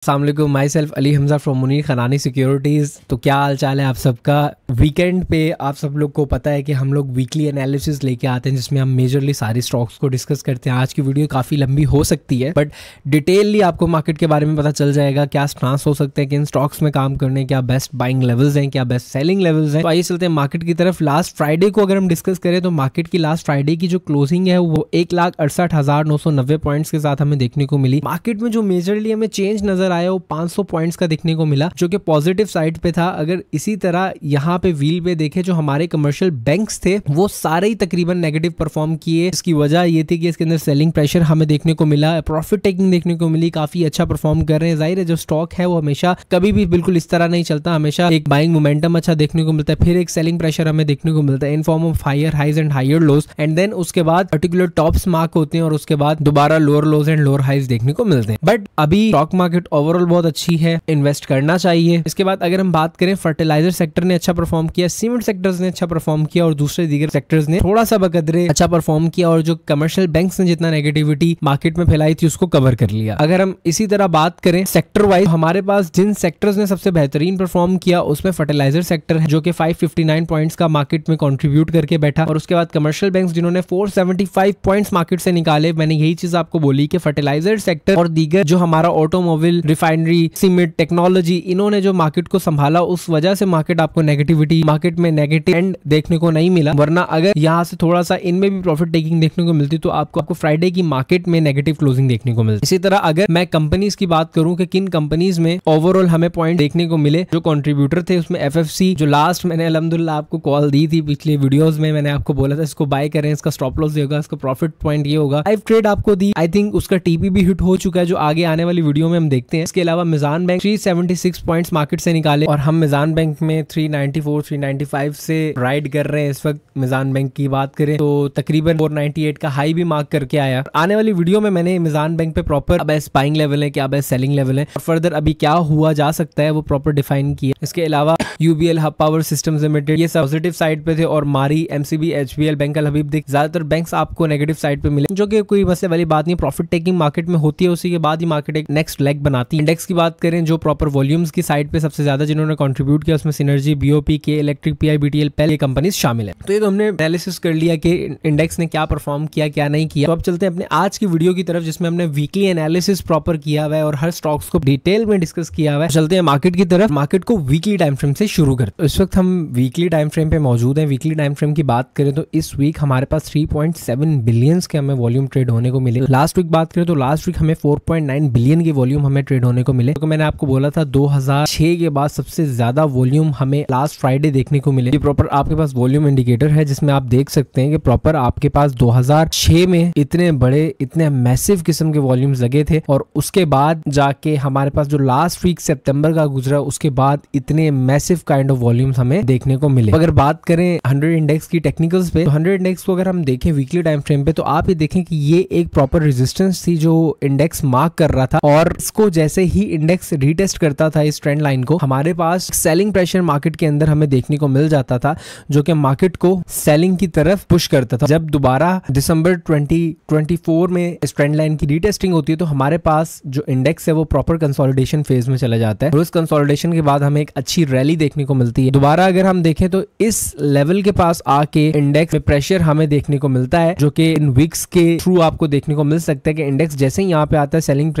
अस्सलाम वालेकुम, myself Ali Hamza from Munir Khanani securities. तो क्या हाल चाल है आप सबका। वीकेंड पे आप सब लोग को पता है कि हम लोग वीकली एनालिसिस लेके आते हैं जिसमें हम मेजरली सारी स्टॉक्स को डिस्कस करते हैं। आज की वीडियो काफ़ी लंबी हो सकती है बट डिटेलली आपको मार्केट के बारे में पता चल जाएगा, क्या स्टांस हो सकते हैं, किन स्टॉक्स में काम करने, क्या बेस्ट बाइंग लेवल्स हैं, क्या बेस्ट सेलिंग लेवल्स हैं। तो आइए चलते हैं मार्केट की तरफ। लास्ट फ्राइडे को अगर हम डिस्कस करें तो मार्केट की लास्ट फ्राइडे की जो क्लोजिंग है वो 1,68,990 पॉइंट्स के साथ हमें देखने को मिली। मार्केट में जो मेजरली हमें चेंज नजर आया वो 500 पॉइंट्स का देखने को मिला, जो कि पॉजिटिव साइड पे था। अगर इसी तरह यहाँ पे व्हील पे देखें, जो हमारे कमर्शियल बैंक्स थे वो सारे ही तकरीबन नेगेटिव परफॉर्म किए। इसकी वजह ये थी कि इसके अंदर सेलिंग प्रेशर हमें देखने को मिला, प्रॉफिट टेकिंग देखने को मिली, काफी अच्छा परफॉर्म कर रहे हैं। जाहिर है जो स्टॉक है वो हमेशा कभी भी बिल्कुल इस तरह नहीं चलता, हमेशा एक बाइंग मोमेंटम अच्छा देखने को मिलता है, फिर एक सेलिंग प्रेशर हमें देखने को मिलता है in form of higher highs and higher lows, and then उसके बाद पर्टिकुलर टॉप्स मार्क होते हैं और उसके बाद दोबारा lower lows and lower highs देखने को मिलते हैं। बट अभी स्टॉक मार्केट ओवरऑल बहुत अच्छी है, इन्वेस्ट करना चाहिए। इसके बाद अगर हम बात करें, फर्टिलाइजर सेक्टर ने अच्छा परफॉर्म किया, सीमेंट सेक्टर्स ने अच्छा परफॉर्म किया और दूसरे दीगर सेक्टर्स ने थोड़ा सा बकदरे अच्छा परफॉर्म किया, और जो कमर्शियल बैंक्स ने जितना नेगेटिविटी मार्केट में फैलाई थी उसको कवर कर लिया। अगर हम इसी तरह बात करें सेक्टर वाइज, हमारे पास जिन सेक्टर्स ने सबसे बेहतरीन परफॉर्म किया उसमें फर्टिलाइजर सेक्टर है जो कि 559 पॉइंट्स का मार्केट में कंट्रीब्यूट करके बैठा, और उसके बाद कमर्शियल बैंक्स जिन्होंने 475 पॉइंट्स मार्केट से निकाले। मैंने यही चीज आपको बोली कि फर्टिलाइजर सेक्टर और दीगर जो हमारा ऑटोमोबाइल, रिफाइनरी, सीमेंट, टेक्नोलॉजी, इन्होंने जो मार्केट को संभाला, उस वजह से मार्केट आपको नेगेटिविटी, मार्केट में नेगेटिव एंड देखने को नहीं मिला। वरना अगर यहाँ से थोड़ा सा इनमें भी प्रॉफिट टेकिंग देखने को मिलती तो आपको फ्राइडे की मार्केट में नेगेटिव क्लोजिंग देखने को मिलती। इसी तरह अगर मैं कंपनीज की बात करूं कि किन कंपनीज में ओवरऑल हमें पॉइंट देखने को मिले, जो कंट्रीब्यूटर थे उसमें एफएफसी, जो लास्ट मैंने अल्हम्दुलिल्लाह आपको कॉल दी थी पिछले वीडियोस में, मैंने आपको बोला था इसको बाय करें, इसका स्टॉप लॉस ये होगा, इसका प्रॉफिट पॉइंट ये होगा। लाइव ट्रेड आपको दी, आई थिंक उसका टीपी भी हिट हो चुका है, जो आगे आने वाली वीडियो में हम देखते हैं। इसके अलावा मिजान बैंक 376 पॉइंट्स मार्केट से निकाले और हम मिजान बैंक में 394 395 से राइड कर रहे हैं इस वक्त। मिजान बैंक की बात करें तो तकरीबन 498 का हाई भी मार्क करके आया। आने वाली वीडियो में मैंने मिजान बैंक पे प्रॉपर अब बाइंग लेवल है, क्या बेस्ट सेलिंग लेवल है और फर्दर अभी क्या हुआ जा सकता है वो प्रॉपर डिफाइन किया। इसके अलावा UBL hub power systems limited ये पॉजिटिव साइड पे थे, और मारी, एमसीबी, एचबीएल, बैंक अल हबीब, ज्यादातर बैंक्स आपको नेगेटिव साइड पे मिले, जो कि कोई मसले वाली बात नहीं। प्रॉफिट टेकिंग मार्केट में होती है, उसी के बाद ही मार्केट एक नेक्स्ट लेग बनाती है। इंडेक्स की बात करें, जो प्रॉपर वॉल्यूम्स की साइड पे सबसे ज्यादा जिन्होंने कंट्रीब्यूट किया उसमें सिनर्जी, बीओपी, के इलेक्ट्रिक, पीआईबीटीएल, पेल, ये कंपनीज शामिल है। तो ये तो हमने एनालिसिस कर लिया कि इंडेक्स ने क्या परफॉर्म किया, क्या नहीं किया। तो अब चलते हैं अपने आज की वीडियो की तरफ जिसमें हमने वीकली एनालिसिस प्रॉपर किया हुआ है और हर स्टॉक्स को डिटेल में डिस्कस किया हुआ है। चलते हैं मार्केट की तरफ। मार्केट को वीकली टाइम फ्रेम से शुरू करते हैं। इस वक्त हम वीकली टाइम फ्रेम पे मौजूद हैं। वीकली टाइम फ्रेम की बात करें तो इस वीक हमारे पास 3.7 बिलियन के हमें वॉल्यूम ट्रेड होने को मिले। लास्ट वीक बात करें तो लास्ट वीक हमें 4.9 बिलियन की वॉल्यूम हमें ट्रेड होने को मिले। तो मैंने आपको बोला था 2006 के बाद सबसे ज्यादा वॉल्यूम हमें लास्ट फ्राइडे देखने को मिले। ये प्रॉपर आपके पास वॉल्यूम इंडिकेटर है जिसमें आप देख सकते हैं कि प्रॉपर आपके पास 2006 में इतने बड़े, इतने मैसिव किस्म के वॉल्यूम्स लगे थे, और उसके बाद जाके हमारे पास जो लास्ट वीक सितंबर का गुजरा उसके बाद इतने मैसिव काइंड ऑफ वॉल्यूम्स हमें देखने को मिले। अगर बात करें 100 इंडेक्स की टेक्निकल्स पे, तो 100 इंडेक्स को अगर हम देखें वीकली टाइम फ्रेम पे तो आप ये देखें कि ये एक प्रॉपर रेजिस्टेंस थी जो इंडेक्स मार्क कर रहा था, और इसको जैसे ही इंडेक्स रीटेस्ट करता था इस ट्रेंड लाइन को, हमारे पास सेलिंग प्रेशर मार्केट के अंदर हमें देखने को मिल जाता था, जो कि मार्केट को सेलिंग की तरफ पुश करता था। जब दोबारा दिसंबर 2024 में इस ट्रेंड लाइन की रीटेस्टिंग होती है तो हमारे पास जो इंडेक्स है वो प्रॉपर कंसोलिडेशन फेज में चला जाता है, और उस कंसोलिडेशन के बाद हमें एक अच्छी रैली देखने को मिलती है। दोबारा अगर हम देखें तो इस लेवल के पास आके इंडेक्स में प्रेशर हमें देखने को मिलता है, जो कि इन वीक्स के थ्रू आपको देखने को मिल सकता है कि इंडेक्स जैसे ही यहाँ पे आता है सेलिंग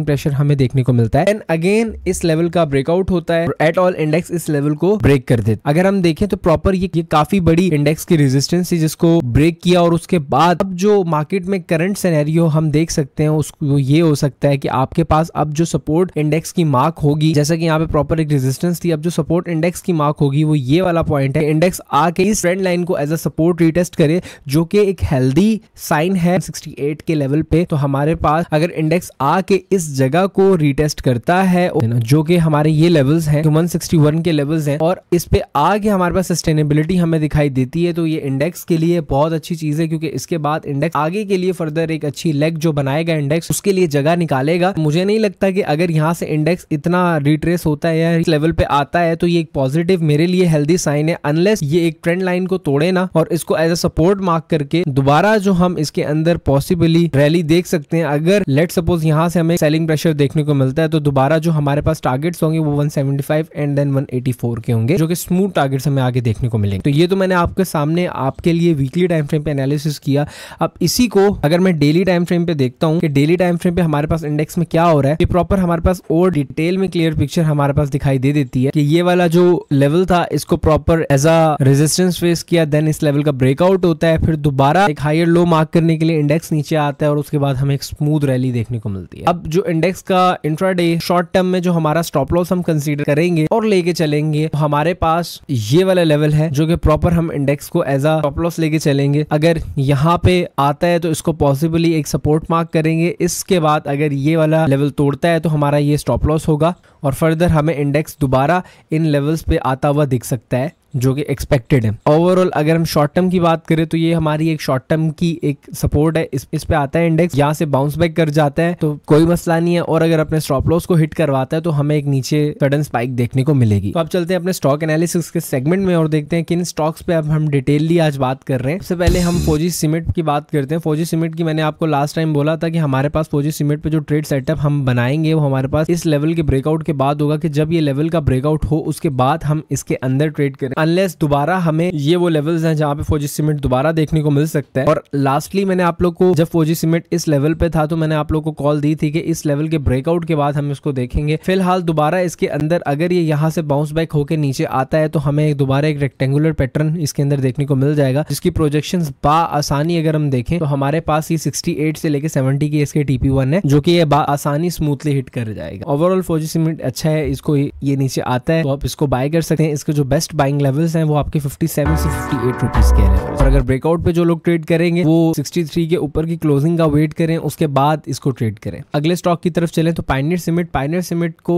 प्रेशर हमें देखने को मिलता है, एंड अगेन इस लेवल का ब्रेकआउट होता है, एट ऑल इंडेक्स इस लेवल को ब्रेक कर देता है। अगर हम देखें तो प्रॉपर ये काफी बड़ी इंडेक्स की रेजिस्टेंस थी जिसको ब्रेक किया, और उसके बाद अब जो मार्केट में करंट सिनेरियो हम देख सकते हैं उसको ये हो सकता है कि आपके पास अब जो सपोर्ट इंडेक्स की मार्क होगी, जैसा कि यहाँ पे प्रॉपर एक रेजिस्टेंस थी, अब जो सपोर्ट इंडेक्स की मार्क होगी वो ये वाला पॉइंट है। इंडेक्स आके इस ट्रेंड लाइन को एज अ सपोर्ट रीटेस्ट करे, जो कि एक हेल्दी साइन है 68 के लेवल पे। तो हमारे पास अगर इंडेक्स आके इस जगह को रीटेस्ट करता है, जो कि हमारे ये लेवल्स हैं 161 के लेवल्स हैं, और इस पे आगे हमारे पास सस्टेनेबिलिटी हमें दिखाई देती है, तो ये इंडेक्स के लिए बहुत अच्छी चीज है, क्योंकि इसके बाद इंडेक्स आगे के लिए फर्दर एक अच्छी लेग जो बनाएगा इंडेक्स उसके लिए जगह निकालेगा। मुझे नहीं लगता कि अगर यहाँ से इंडेक्स इतना रिट्रेस होता है या इस लेवल पे आता है तो ये एक पॉजिटिव मेरे लिए हेल्दी साइन है, अनलेस ये एक ट्रेंड लाइन को तोड़े ना और इसको एज अ सपोर्ट मार्क करके दोबारा जो हम इसके अंदर पॉसिबली रैली देख सकते हैं। अगर लेट सपोज यहाँ से हमें सेलिंग प्रेशर देखने देखने को मिलता है। तो दोबारा जो हमारे पास टारगेट्स होंगे वो 175 एंड देन 184 के होंगे, जो कि स्मूथ टारगेट्स हमें आगे देखने को मिलेंगे। तो ये तो मैंने आपके सामने आपके लिए वीकली टाइम फ्रेम पे एनालिसिस किया। अब इसी को अगर मैं डेली टाइम फ्रेम पे देखता हूँ कि डेली टाइम फ्रेम पे हमारे पास इंडेक्स में क्या हो रहा है, ये प्रॉपर हमारे पास और डिटेल में क्लियर पिक्चर हमारे पास दिखाई दे देती है कि ये वाला जो लेवल था इसको proper as a resistance face किया, देन इस लेवल का ब्रेकआउट होता है, फिर दोबारा एक हायर लो मार्क करने के लिए इंडेक्स नीचे आता है और उसके बाद हमें एक स्मूथ रैली देखने को मिलती है। अब जो इंडेक्स का इंट्राडे शॉर्ट टर्म में जो हमारा स्टॉप लॉस हम कंसीडर करेंगे और लेके चलेंगे, तो हमारे पास ये वाला लेवल है जो कि प्रॉपर हम इंडेक्स को एज अ स्टॉप लॉस लेके चलेंगे। अगर यहाँ पे आता है तो इसको पॉसिबली एक सपोर्ट मार्क करेंगे, इसके बाद अगर ये वाला लेवल तोड़ता है तो हमारा ये स्टॉप लॉस होगा और फर्दर हमें इंडेक्स दोबारा इन लेवल्स पे आता हुआ दिख सकता है जो कि एक्सपेक्टेड है। ओवरऑल अगर हम शॉर्ट टर्म की बात करें तो ये हमारी एक शॉर्ट टर्म की एक सपोर्ट है, इस पे आता है इंडेक्स, यहाँ से बाउंस बैक कर जाता है तो कोई मसला नहीं है, और अगर अपने स्टॉप लॉस को हिट करवाता है तो हमें एक नीचे सडन स्पाइक देखने को मिलेगी। तो अब चलते हैं अपने स्टॉक एनालिसिस के सेगमेंट में और देखते हैं किन स्टॉक्स पे अब हम डिटेलली आज बात कर रहे हैं। सबसे पहले हम फौजी सीमेंट की बात करते हैं। फौजी सीमेंट की मैंने आपको लास्ट टाइम बोला था कि हमारे पास फौजी सीमेंट पे जो ट्रेड सेटअप हम बनाएंगे वो हमारे पास इस लेवल के ब्रेकआउट के बाद होगा, कि जब ये लेवल का ब्रेकआउट हो उसके बाद हम इसके अंदर ट्रेड करें, अनलेस दोबारा हमें ये वो लेवल्स हैं जहां पे फौजी सीमेंट दोबारा देखने को मिल सकता है। और लास्टली मैंने आप लोग को, जब फौजी सीमेंट इस लेवल पे था तो मैंने आप लोग को कॉल दी थी कि इस लेवल के ब्रेकआउट के बाद हम इसको देखेंगे। फिलहाल दोबारा इसके अंदर अगर ये यहाँ से बाउंस बैक होकर नीचे आता है तो हमें दोबारा एक रेक्टेंगुलर पैटर्न इसके अंदर देखने को मिल जाएगा, जिसकी प्रोजेक्शंस आसानी अगर हम देखें तो हमारे पास ये 68 से लेके 70 की इसके TP1 है, जो कि ये आसानी स्मूथली हिट कर जाएगा। ओवरऑल फौजी सीमेंट अच्छा है, इसको ये नीचे आता है तो आप इसको बाय कर सकते हैं। इसके जो बेस्ट बाइंग लेवल्स हैं वो आपके 57 से 58 रुपीज के हैं, और अगर ब्रेकआउट पे जो लोग ट्रेड करेंगे वो 63 के ऊपर की क्लोजिंग का वेट करें, उसके बाद इसको ट्रेड करें। अगले स्टॉक की तरफ चलें तो पायनियर सीमेंट। पायनियर सीमेंट को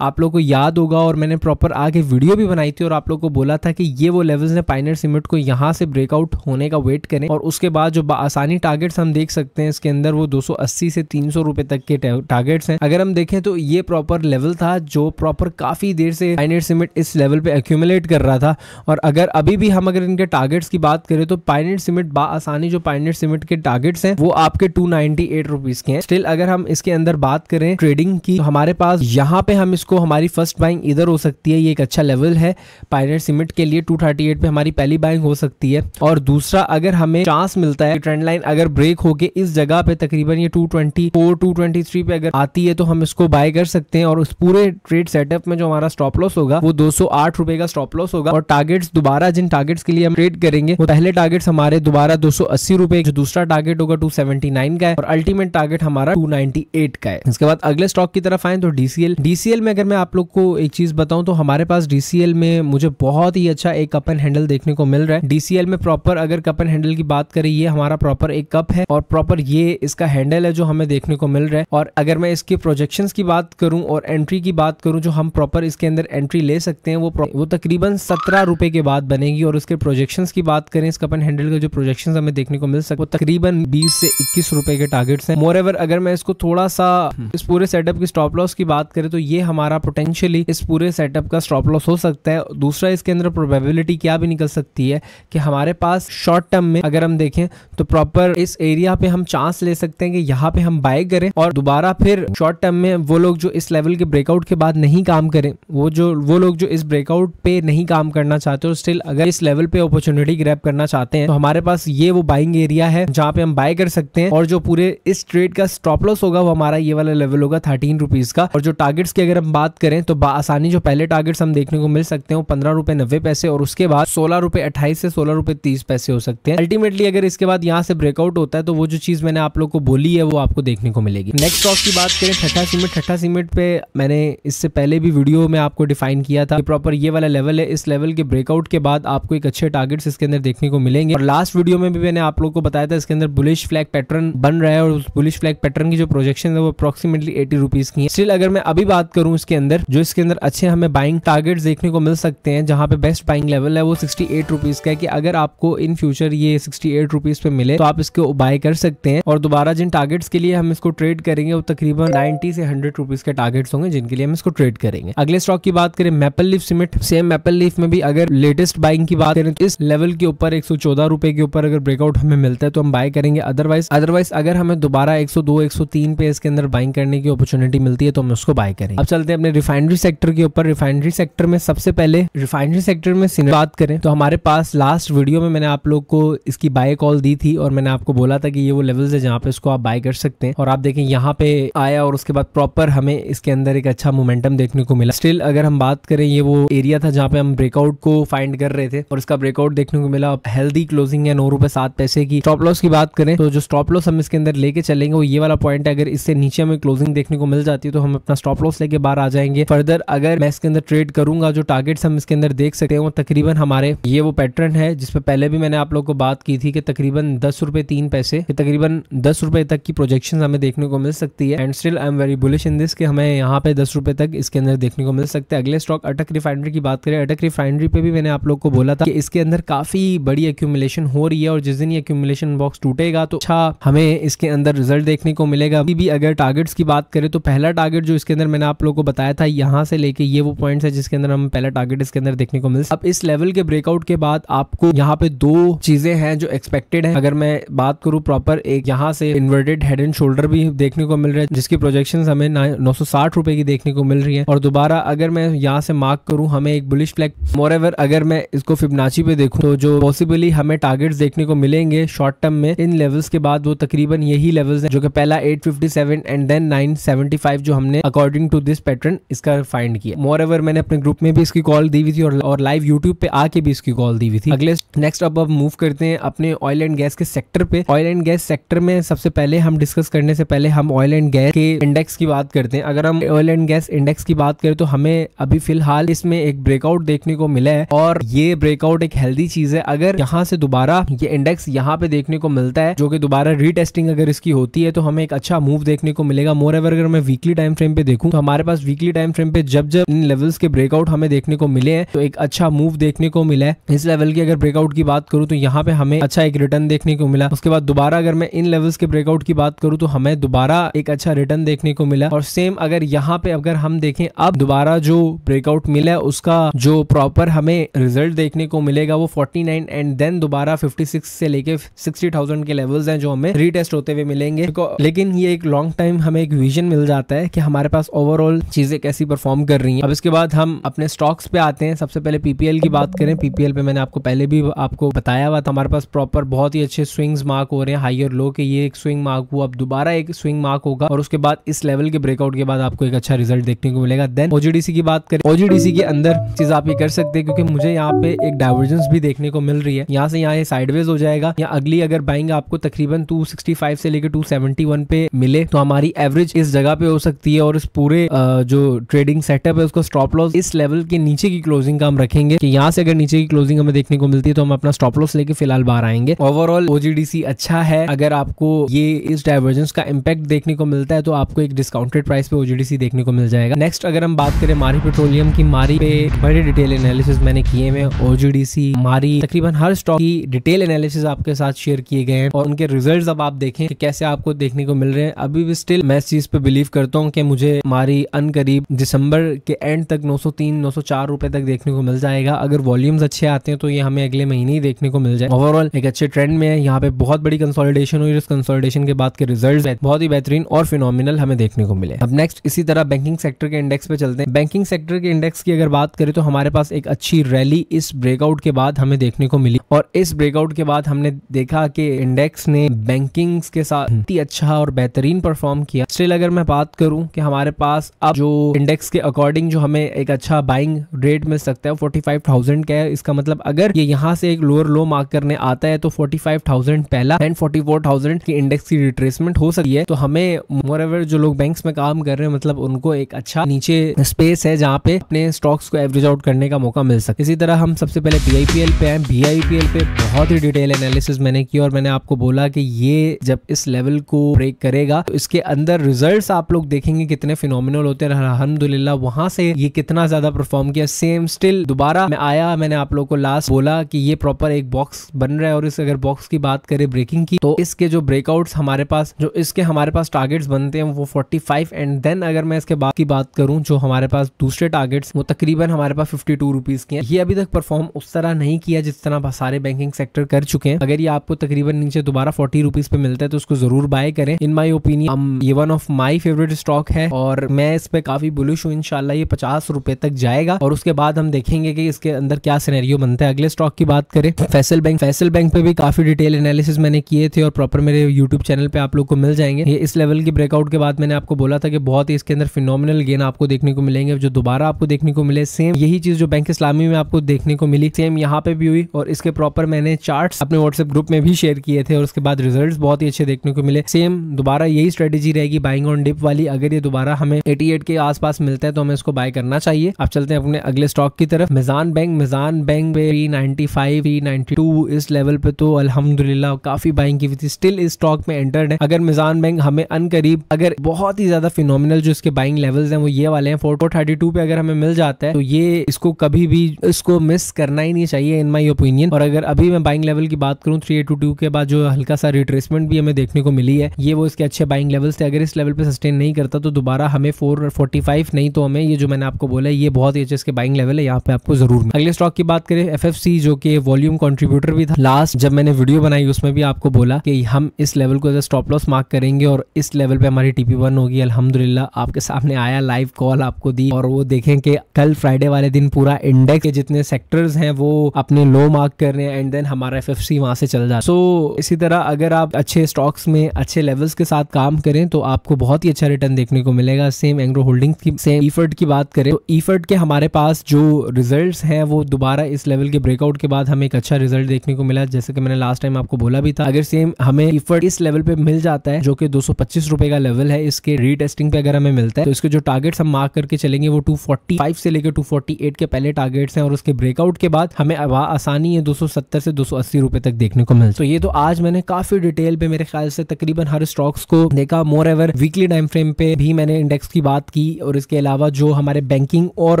आप लोग को याद होगा और मैंने प्रॉपर आगे वीडियो भी बनाई थी और आप लोग को बोला था कि ये वो लेवल्स हैं पायनियर सीमेंट को यहाँ से ब्रेकआउट होने का वेट करें, और उसके बाद जो आसानी टारगेट्स हम देख सकते हैं इसके अंदर वो 280 से 300 रुपए तक के टारगेट्स हैं। अगर हम देखें तो ये प्रॉपर लेवल था जो प्रॉपर काफी देर से पायनियर सीमेंट इस लेवल पे एक्यूमुलेट कर रहा था, और अगर अभी भी हम अगर इनके टारगेट्स की बात करें तो पायनियर सीमेंट आसानी जो पायनियर सीमेंट के टारगेट्स हैं वो आपके 298 रुपीज के हैं। स्टिल अगर हम इसके अंदर बात करें ट्रेडिंग की तो हमारे पास यहाँ पे हम इसको, हमारी फर्स्ट बाइंग इधर हो सकती है, ये एक अच्छा लेवल है पायनियर सीमेंट के लिए। 238 पे हमारी पहली बाइंग हो सकती है, और दूसरा अगर हमें चांस मिलता है ट्रेंड लाइन अगर ब्रेक होके इस जगह पे तकरीबन ये 224 223 पे अगर आती है तो हम इसको बाय कर सकते हैं, और उस पूरे ट्रेड सेटअप में जो हमारा स्टॉप लॉस होगा वो 208 रुपए का स्टॉप लॉस होगा। और टारगेट्स दोबारा जिन टारगेट्स के लिए हम ट्रेड करेंगे वो पहले टारगेट्स हमारे दोबारा 280 रुपए, जो दूसरा टारगेट होगा 279 का है, और अल्टीमेट टारगेट हमारा 298 का है। इसके बाद अगले स्टॉक की तरफ आए तो डीसीएल में अगर मैं आप लोग को एक चीज बताऊं तो हमारे पास डीसीएल में मुझे बहुत ही अच्छा एक कप एंड हैंडल देखने को मिल रहा है। डीसीएल में प्रॉपर अगर कप एंड हैंडल की बात करें, ये हमारा प्रॉपर एक कप है और प्रॉपर ये इसका हैंडल है जो हमें देखने को मिल रहा है। और अगर मैं इसके प्रोजेक्शंस की बात करूं और एंट्री की बात करूं, जो हम प्रॉपर इसके अंदर एंट्री ले सकते हैं वो तकरीबन 17 रुपए के बाद बनेगी, और उसके प्रोजेक्शंस की बात करें, इस कप एंड हैंडल के जो प्रोजेक्शंस हमें देखने को मिल सकते वो तकरीबन 20 से 21 रुपए के टारगेट्स हैं। मोरेवर अगर मैं इसको थोड़ा सा इस पूरे सेटअप की स्टॉप लॉस की बात करें तो ये हमारा पोटेंशियली इस पूरे सेटअप का स्टॉप लॉस हो सकता है। दूसरा इसके अंदर प्रोबेबिलिटी क्या भी निकल सकती है कि हमारे पास शॉर्ट टर्म में अगर हम देखें तो प्रॉपर इस एरिया पे हम चांस ले सकते हैं कि यहाँ पे हम बाय करें, और दोबारा फिर शॉर्ट टर्म में वो लोग जो इस लेवल के ब्रेकआउट के बाद नहीं काम करें, वो लोग जो इस ब्रेकआउट पे नहीं काम करना चाहते और स्टिल अगर इस लेवल पे अपॉर्चुनिटी ग्रैब करना चाहते हैं तो हमारे पास ये वो बाइंग एरिया है जहाँ पे हम बाय कर सकते हैं। और जो पूरे इस ट्रेड का स्टॉप लॉस होगा वो हमारा ये वाला लेवल होगा 13 रुपीज का। और जो टारगेट्स की अगर हम बात करें तो आसानी जो पहले टारगेट्स हम देखने को मिल सकते हैं वो 15 रुपए 90 पैसे, और उसके बाद 16 रुपए 28 से 16 रुपए 30 पैसे हो सकते हैं। अल्टीमेटली अगर इसके बाद यहाँ से ब्रेकआउट होता है तो वो जो चीज मैंने आप लोग को बोली है वो आपको देखने को मिलेगी। नेक्स्ट स्टॉक की बात करें ठट्ठा सीमेंट। ठट्ठा सीमेंट पे मैंने इससे पहले भी वीडियो में आपको डिफाइन किया था कि प्रॉपर ये वाला लेवल है, इस लेवल के ब्रेकआउट के बाद आपको एक अच्छे टारगेट्स इसके अंदर देखने को मिलेंगे। और लास्ट वीडियो में भी मैंने आप लोग को बताया था इसके अंदर बुलिश फ्लैग पैटर्न बन रहा है, और उस बुलिश फ्लैग पैटर्न की जो प्रोजेक्शन है वो अप्रोक्सीमेटली 80 रुपीज की है। स्टिल अगर मैं अभी बात करूं इसके अंदर जो इसके अंदर अच्छे हमें बाइंग टारगेट्स देखने को मिल सकते हैं, जहां पे बेस्ट बाइंग लेवल है वो 68 रुपीज का है, कि अगर आपको इन फ्यूचर ये 68 रुपीज पे मिले तो आप इसको बाय कर सकते हैं। और दोबारा जिन टारगेट्स के लिए हम इसको ट्रेड करेंगे वो तकरीबन 90 से 100 रुपीज के टारगेट्स होंगे जिनके लिए हम इसको ट्रेड करेंगे। अगले स्टॉक की बात करें maple leaf cement. Same maple leaf में भी अगर लेटेस्ट बाइंग की बात करें तो इस लेवल के ऊपर 114 रुपए के ऊपर अगर ब्रेकआउट हमें मिलता है तो हम बाय करेंगे। अदरवाइज अगर हमें दोबारा 102 103 पे इसके अंदर बाइंग करने की अपॉर्चुनिटी मिलती है तो हम उसको बाय करेंगे। अब चलते हैं अपने रिफाइनरी सेक्टर के ऊपर। रिफाइनरी सेक्टर में सबसे पहले रिफाइनरी सेक्टर में बात करें तो हमारे पास लास्ट वीडियो में मैंने आप लोग को इसकी बाय कॉल दी थी और मैंने आपको बोला था कि ये वो लेवल्स है जहाँ पे इसको आप बाय कर सकते हैं। और आप देखें यहाँ पे आया और उसके बाद प्रॉपर हमें इसके अंदर एक अच्छा मोमेंटम देखने को मिला। स्टिल अगर हम बात करें ये वो एरिया था जहाँ पे हम ब्रेकआउट को फाइंड कर रहे थे और इसका ब्रेकआउट देखने को मिला। हेल्दी क्लोजिंग है 9 रुपए 7 पैसे की। स्टॉप लॉस की बात करें तो जो स्टॉप लॉस हम इसके अंदर लेके चलेंगे वो ये वाला पॉइंट है। अगर इससे नीचे हमें क्लोजिंग देखने को मिल जाती है तो हम अपना स्टॉप लॉस लेके बाहर आ जाएंगे। फर्दर अगर मैं इसके अंदर ट्रेड करूंगा जो टारगेट्स हम इसके अंदर देख सकते हैं वो तकरीबन हमारे ये वो पैटर्न है जिसपे पहले भी मैंने आप लोग को बात की थी कि तकरीबन 10 रुपए 3 पैसे तकरीबन 10 रुपए तक की प्रोजेक्शन हमें देखने को मिल सकती है। And still I am very bullish in this कि हमें यहाँ पे 10 रुपए तक इसके अंदर देखने को मिल सकते हैं। अगले स्टॉक अटक रिफाइनरी की बात करें। अटक रिफाइनरी पे भी मैंने आप लोग को बोला था कि इसके अंदर काफी बड़ी एक्यूमुलेशन हो रही है और जिस दिन ये एक्यूमुलेशन बॉक्स टूटेगा तो अच्छा हमें इसके अंदर रिजल्ट देखने को मिलेगा। अभी भी अगर टारगेट्स की बात करें तो पहला टारगेट जो इसके अंदर मैंने आप लोग को बताया था यहाँ से लेके ये वो पॉइंट्स है जिसके अंदर हम पहला टारगेट इसके अंदर देखने को मिल। अब इस लेवल के ब्रेकआउट के बाद आपको यहाँ पे दो चीजें हैं जो एक्सपेक्टेड है। अगर मैं बात करूं प्रॉपर एक यहाँ से इन्वर्टेड हेड एंड शोल्डर भी देखने को मिल रहा है जिसकी प्रोजेक्शंस हमें 960 रुपए की देखने को मिल रही है। और दोबारा अगर मैं यहाँ से मार्क करूं हमें एक बुलिश फ्लैग। मोरेवर अगर मैं इसको फिबोनाची पे देखूं तो जो पॉसिबली हमें टारगेट्स देखने को मिलेंगे शॉर्ट टर्म में इन लेवल्स के बाद वो तकरीबन यही लेवल्स हैं जो कि पहला 857 एंड देन 975 जो हमने अकॉर्डिंग टू दिस पैटर्न इसका फाइंड किया। मोरेवर मैंने अपने ग्रुप में भी इसकी कॉल दी हुई थी और लाइव यूट्यूब पे आके भी इसकी कॉल दी हुई थी। अगले नेक्स्ट अब मूव करते हैं अपने ऑयल एंड गैस के सेक्टर पे। ऑयल एंड गैस सेक्टर में सबसे पहले हम डिस्कस करने से पहले हम ऑयल एंड गैस के इंडेक्स की बात करते हैं। अगर हम ऑयल एंड गैस इंडेक्स की बात करें तो हमें अभी फिलहाल इसमें एक ब्रेकआउट देखने को मिला है और ये ब्रेकआउट एक हेल्दी चीज है। अगर यहाँ से दोबारा ये इंडेक्स यहाँ पे देखने को मिलता है जो कि दोबारा रीटेस्टिंग अगर इसकी होती है तो हमें एक अच्छा मूव देखने को मिलेगा। मोरेवर अगर मैं वीकली टाइम फ्रेम पे देखूं तो हमारे पास वीकली टाइम फ्रेम पे जब इन लेवल्स के ब्रेकआउट हमें देखने को मिले हैं तो एक अच्छा मूव देखने को मिला है। इस लेवल की अगर ब्रेकआउट की बात करूं तो यहाँ पे हमें अच्छा एक रिटर्न देखने को मिला। उसके बाद दोबारा अगर मैं इन लेवल्स के ब्रेकआउट की बात करूं तो हमें दोबारा एक अच्छा रिटर्न देखने को मिला। और सेम अगर यहाँ पे अगर हम देखें अब दोबारा जो ब्रेकआउट मिला है उसका जो प्रॉपर हमें रिजल्ट देखने को मिलेगा वो 49 एंड देन दोबारा 56 से लेके 60,000 के लेवल्स हैं जो हमें रीटेस्ट होते हुए मिलेंगे। लेकिन ये एक लॉन्ग टाइम हमें एक विजन मिल जाता है कि हमारे पास ओवरऑल चीजें कैसी परफॉर्म कर रही हैं। अब इसके बाद हम अपने स्टॉक्स पे आते हैं। सबसे पहले पीपीएल की बात करें। पीपीएल पे मैंने आपको पहले भी आपको बताया हुआ था हमारे पास प्रॉपर बहुत ही अच्छे स्विंग्स मार्क हो रहे हैं हाई और लो के। ये एक स्विंग मार्क हुआ, अब दोबारा एक स्विंग मार्क होगा और उसके बाद इस लेवल के ब्रेकआउट के बाद आपको एक अच्छा रिजल्ट देखने को मिलेगा। देन ओजीडीसी की बात करें। ओजीडीसी के अंदर चीज आप ये कर सकते हैं क्योंकि मुझे यहाँ पे एक डाइवर्जेंस भी देखने को मिल रही है। यहाँ से यहाँ साइडवेज हो जाएगा या अगली अगर बाइंग आपको तकरीबन 265 से लेकर 271 पे मिले तो हमारी एवरेज इस जगह पे हो सकती है और इस पूरे जो ट्रेडिंग सेटअप है उसको स्टॉप लॉस इस लेवल के नीचे की क्लोजिंग का हम रखेंगे कि यहाँ से अगर नीचे की क्लोजिंग हमें देखने को मिलती है तो हम अपना स्टॉप लॉस लेके फिलहाल बाहर आएंगे। ओवरऑल ओजीडीसी अच्छा है। अगर आपको ये इस डाइवर्जेंस का इंपैक्ट देखने को मिलता है तो आपको एक डिस्काउंटेड प्राइस पे ओजीडीसी देखने को मिल जाएगा। नेक्स्ट अगर हम बात करें मारी पेट्रोलियम की, मारी पे बड़े डिटेल एनालिसिस मैंने किए हैं। ओजीडीसी, मारी, तकरीबन हर स्टॉक की डिटेल एनालिसिस आपके साथ शेयर किए गए हैं और उनके रिजल्ट्स अब आप देखें कि कैसे आपको देखने को मिल रहे हैं। अभी भी स्टिल मैं इस चीज पे बिलीव करता हूँ कि मुझे मारी अनकरीब दिसंबर के एंड तक 903-904 रुपए तक देखने को मिल जाएगा। अगर वॉल्यूम्स अच्छे आते हैं तो ये हमें अगले महीने ही देखने को मिल जाए। ओवरऑल एक अच्छे ट्रेंड में है। यहाँ पे बहुत बड़ी कंसोलिडेशन हुई, इस कंसोलिडेशन के बाद के रिजल्ट्स बहुत ही बेहतरीन और फिनोमिनल हमें देखने को मिले। अब नेक्स्ट इसी तरह बैंकिंग सेक्टर के इंडेक्स पे चलते हैं। बैंकिंग सेक्टर के इंडेक्स की अगर बात करें तो हमारे पास एक अच्छी रैली इस ब्रेकआउट के बाद हमें देखने को मिली और इस ब्रेकआउट के बाद हमने देखा कि इंडेक्स ने बैंकिंग के साथ ही अच्छा और बेहतरीन परफॉर्म किया। स्टिल अगर मैं बात करूं कि हमारे पास अब जो इंडेक्स के अकॉर्डिंग जो हमें एक अच्छा बाइंग रेट मिल सकता है 45,000 का है। इसका मतलब अगर ये यहाँ से एक लोअर लो मार्क करने आता है तो 45,000 पहला एंड 44,000 की इंडेक्स की रिट्रेसमेंट हो सकती है। तो हमें मोरेवर जो लोग बैंक्स में काम कर रहे हैं मतलब उनको एक अच्छा नीचे स्पेस है जहाँ पे अपने स्टॉक्स को एवरेज आउट करने का मौका मिल सकता है। इसी तरह हम सबसे पहले बीआईपीएल पे आए। बीआईपीएल पे बहुत ही डिटेल एनालिसिस मैंने किया और मैंने आपको बोला कि ये जब इस लेवल को ब्रेक करेगा तो इसके अंदर रिजल्ट्स आप लोग देखेंगे कितने फिनोमिनल होते हैं। अल्हम्दुलिल्लाह वहां से ये कितना ज्यादा परफॉर्म किया। सेम स्टिल दोबारा मैं आया, मैंने आप लोग को लास्ट बोला कि ये प्रॉपर एक बॉक्स बन रहा है और इस अगर बॉक्स की बात करें ब्रेकिंग की तो इसके जो ब्रेकआउट्स हमारे पास जो इसके हमारे पास टारगेट्स बनते हैं वो 45 एंड देन अगर मैं इसके बाद की बात करूं जो हमारे पास दूसरे टारगेट्स वो तकरीबन हमारे पास 52 रुपीज के हैं। ये अभी तक परफॉर्म उस तरह नहीं किया जिस तरह सारे बैंकिंग सेक्टर कर चुके हैं। अगर ये आपको तकरीबन नीचे दोबारा 40 रुपीज पे मिलता है तो उसको जरूर बाय करें। इन माई ओपिनियन ये one of my favourite stock है और मैं इस पे काफी बुलिश हूँ। इंशाल्लाह ये 50 रुपए तक जाएगा और उसके बाद हम देखेंगे कि इसके अंदर क्या सिनेरियो बनता है। अगले स्टॉक की बात करें फैसल बैंक। फैसल बैंक पे भी काफी डिटेल एनालिसिस मैंने किए थे और प्रॉपर मेरे यूट्यूब चैनल पे आप लोग को मिल जाएंगे। ये इस लेवल की ब्रेकआउट के बाद मैंने आपको बोला था कि बहुत ही इसके अंदर फिनोमिनल गेन आपको देखने को मिलेंगे जो दोबारा आपको देखने को मिले। सेम यही चीज जो बैंक इस्लामी में आपको देखने को मिली सेम यहाँ पे भी हुई और इसके प्रॉपर मैंने चार्ट्स अपने व्हाट्सएप ग्रुप में भी शेयर किए थे और उसके बाद रिजल्ट्स बहुत ही अच्छे देखने को मिले। सेम दोबारा यही स्ट्रेटेजी रहेगी बाइंग ऑन डिप वाली। अगर ये दोबारा हमें 88 के आसपास मिलता है तो हमें इसको बाय करना चाहिए। अब चलते हैं अपने अगले स्टॉक की तरफ। मिजान बैंक पे 395 392 इस लेवल पे तो अल्हम्दुलिल्लाह काफी बाइंग की हुई थी। स्टिल इस स्टॉक में एंटर्ड है। अगर मिजान बैंक हमें अनकरीब अगर बहुत ही ज्यादा फिनोमिनल जो इसके बाइंग लेवल्स हैं वो ये वाले हैं 432 पे अगर हमें मिल जाता है तो ये इसको कभी भी इसको मिस करना ही नहीं चाहिए इन माय ओपिनियन। और अगर अभी मैं बाइंग लेवल की बात करूं 382 के बाद जो हल्का सा रिट्रेसमेंट भी हमें देखने को मिली है ये वो इसके अच्छे बाइंग लेवल्स थे। अगर इस लेवल पे सस्टेन नहीं करता तो दोबारा हमें 445 नहीं तो हमें ये जो मैंने आपको बोला ये बहुत ही अच्छे इसके बाइंग लेवल है, यहाँ पे आपको जरूर। अगले स्टॉक की बात करें एफएफसी जो कि वॉल्यूम कंट्रीब्यूटर भी था। लास्ट जब मैंने वीडियो बनाई उसमें भी आपको बोला कि हम इस लेवल को स्टॉप लॉस मार्क करेंगे और इस लेवल पे हमारी TP1 होगी। अल्हम्दुलिल्लाह आपके सामने आया, लाइव कॉल आपको दी और वो देखें कि कल फ्राइडे वाले दिन पूरा इंडेक्स के जितने सेक्टर्स हैं वो अपने लो मार्क कर रहे हैं एंड देन हमारा एफएफसी वहां से चल जाता है। सो इसी तरह अगर आप अच्छे स्टॉक्स में अच्छे लेवल्स के साथ काम करें तो आपको बहुत ही अच्छा रिटर्न देखने को मिलेगा। सेम एंग्रो होल्डिंग्स की सेम ईफर्ट की बात करें तो ईफर्ट के हमारे पास जो रिजल्ट्स हैं वो दोबारा इस लेवल के ब्रेकआउट के बाद हमें एक अच्छा रिजल्ट देखने को मिला जैसे कि मैंने लास्ट टाइम आपको बोला भी था। अगर सेम हमें ईफर्ट इस लेवल पे मिल जाता है जो कि 225 रुपए का लेवल है, इसके रीटेस्टिंग पे अगर हमें मिलता है तो इसके जो टारगेट्स हम मार्क करके चलेंगे वो 245 से लेकर 248 के पहले टारगेट्स हैं और उसके ब्रेकआउट के बाद हमें आसानी है 270 से 280 रुपए तक देखने को मिलता है। तो ये तो आज मैंने काफी डिटेल पे मेरे ख्याल से तकरीबन हर स्टॉक्स को देखा। मोर एवर वीकली टाइम फ्रेम पे भी मैंने इंडेक्स की बात की और इसके अलावा जो हमारे बैंकिंग और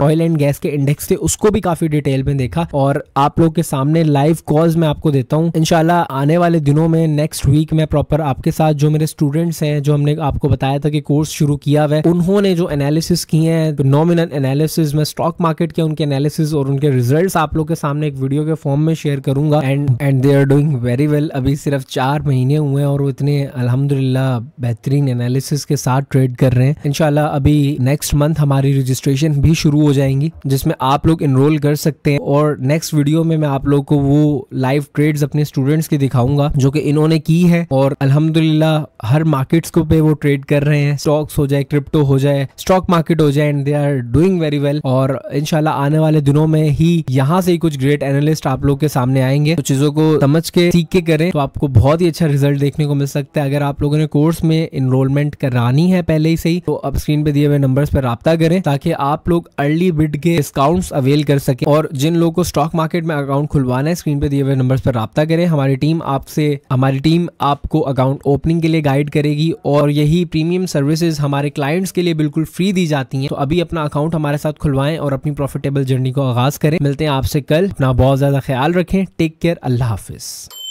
ऑयल एंड गैस के इंडेक्स थे उसको भी काफी डिटेल में देखा और आप लोग के सामने लाइव कॉल्स मैं आपको देता हूँ। इंशाल्लाह आने वाले दिनों में नेक्स्ट वीक में प्रॉपर आपके साथ जो मेरे स्टूडेंट्स हैं जो हमने आपको बताया था कि कोर्स शुरू किया हुआ है उन्होंने जो एनालिसिस किए हैं नॉमिनल एनालिसिस में स्टॉक मार्केट के उनके एनालिसिस और उनके रिजल्ट्स आप लोग के सामने एक वीडियो के फॉर्म में शेयर करूंगा and they are doing very well. अभी सिर्फ 4 महीने हुए हैं और वो इतने अल्हम्दुलिल्लाह बेहतरीन एनालिसिस के साथ ट्रेड कर रहे हैं। इंशाल्लाह अभी नेक्स्ट मंथ हमारी रजिस्ट्रेशन भी शुरू हो जाएंगी जिसमें आप लोग इनरोल कर सकते हैं और नेक्स्ट वीडियो में मैं आप लोग को वो लाइव ट्रेड्स अपने स्टूडेंट्स की दिखाऊंगा जो कि इन्होंने की है और अल्हम्दुलिल्लाह हर मार्केट्स को पे वो ट्रेड कर रहे हैं। स्टॉक्स हो जाए, क्रिप्टो हो जाए, स्टॉक मार्केट हो जाए and they are doing very well और इंशाल्लाह आने वाले दिनों में ही यहाँ से ही कुछ ग्रेट एनालिस्ट आप लोग के सामने आएंगे। तो चीजों को समझ के सीख के करें तो आपको बहुत ही अच्छा रिजल्ट देखने को मिल सकता है। अगर आप लोगों ने कोर्स में इनरोलमेंट करानी है पहले ही से ही तो अब स्क्रीन पे दिए हुए नंबर्स पर राब्ता करें ताकि आप लोग अर्ली बिड के डिस्काउंट्स अवेल कर सकें और जिन लोगों को स्टॉक मार्केट में अकाउंट खुलवाना है स्क्रीन पे दिए हुए नंबर्स पर राब्ता करें। हमारी टीम आपको अकाउंट ओपनिंग के लिए गाइड करेगी और यही प्रीमियम सर्विसेज हमारे क्लाइंट्स के लिए बिल्कुल फ्री दी जाती हैं। तो अभी अपना अकाउंट हमारे साथ खुलवाएं और अपनी प्रॉफिटेबल जर्नी को आगाज करें। मिलते हैं आपसे कल। अपना बहुत ज्यादा ख्याल रखें। Take care. अल्लाह हाफिज।